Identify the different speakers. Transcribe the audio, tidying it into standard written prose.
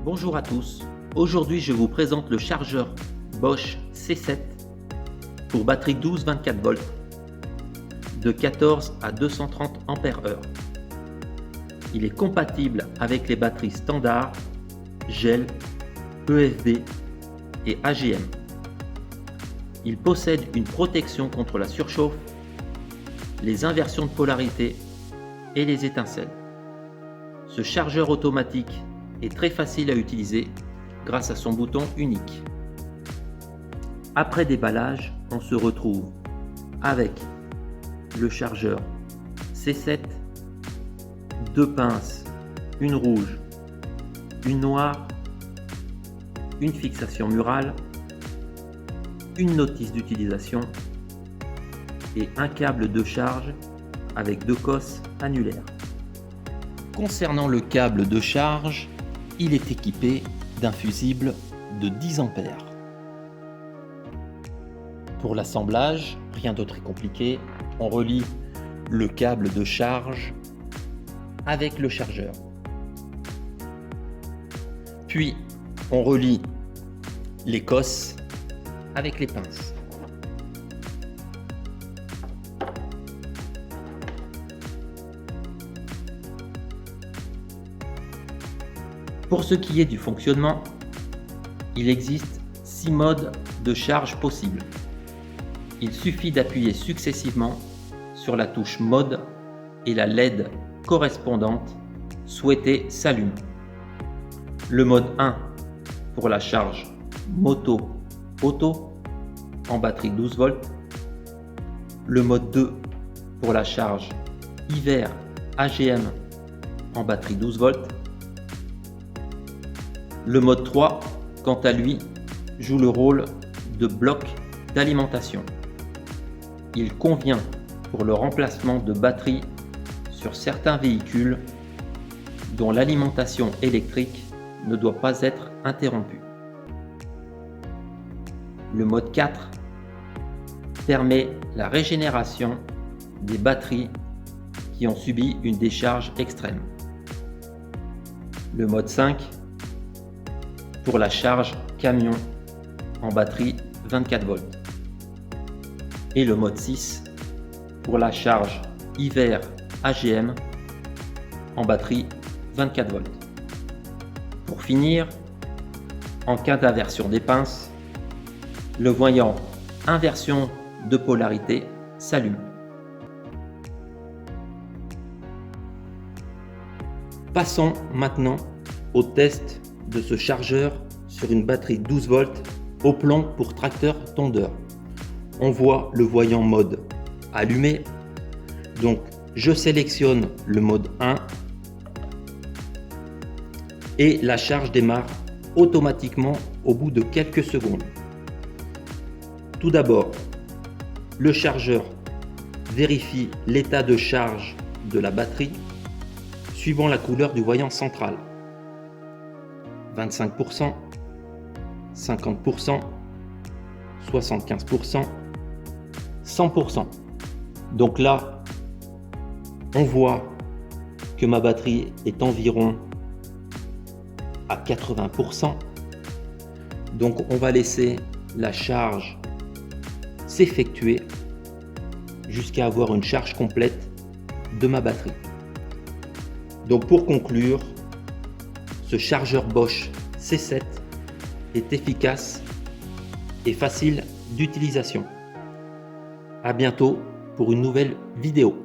Speaker 1: Bonjour à tous, aujourd'hui je vous présente le chargeur Bosch C7 pour batterie 12-24 volts de 14 à 230 ampères heure. Il est compatible avec les batteries standard, gel, EFB et AGM. Il possède une protection contre la surchauffe, les inversions de polarité et les étincelles. Ce chargeur automatique est très facile à utiliser grâce à son bouton unique. Après déballage, on se retrouve avec le chargeur C7, deux pinces, une rouge, une noire, une fixation murale, une notice d'utilisation et un câble de charge avec deux cosses annulaires. Concernant le câble de charge, il est équipé d'un fusible de 10 ampères. Pour l'assemblage, rien de très compliqué, on relie le câble de charge avec le chargeur. Puis, on relie les cosses avec les pinces. Pour ce qui est du fonctionnement, il existe 6 modes de charge possibles. Il suffit d'appuyer successivement sur la touche mode et la LED correspondante souhaitée s'allume. Le mode 1 pour la charge moto auto en batterie 12 volts. Le mode 2 pour la charge hiver AGM en batterie 12 volts. Le mode 3, quant à lui, joue le rôle de bloc d'alimentation. Il convient pour le remplacement de batteries sur certains véhicules dont l'alimentation électrique ne doit pas être interrompue. Le mode 4 permet la régénération des batteries qui ont subi une décharge extrême. Le mode 5 pour la charge camion en batterie 24 volts. Et le mode 6 pour la charge hiver AGM en batterie 24 volts. Pour finir, en cas d'inversion des pinces, le voyant inversion de polarité s'allume. Passons maintenant au test de ce chargeur sur une batterie 12 volts au plomb pour tracteur tondeur. On voit le voyant mode allumé, donc je sélectionne le mode 1 et la charge démarre automatiquement au bout de quelques secondes. Tout d'abord, le chargeur vérifie l'état de charge de la batterie suivant la couleur du voyant central. 25%, 50%, 75%, 100%. Donc là, on voit que ma batterie est environ à 80%. Donc on va laisser la charge s'effectuer jusqu'à avoir une charge complète de ma batterie. Donc pour conclure, ce chargeur Bosch C7 est efficace et facile d'utilisation. À bientôt pour une nouvelle vidéo.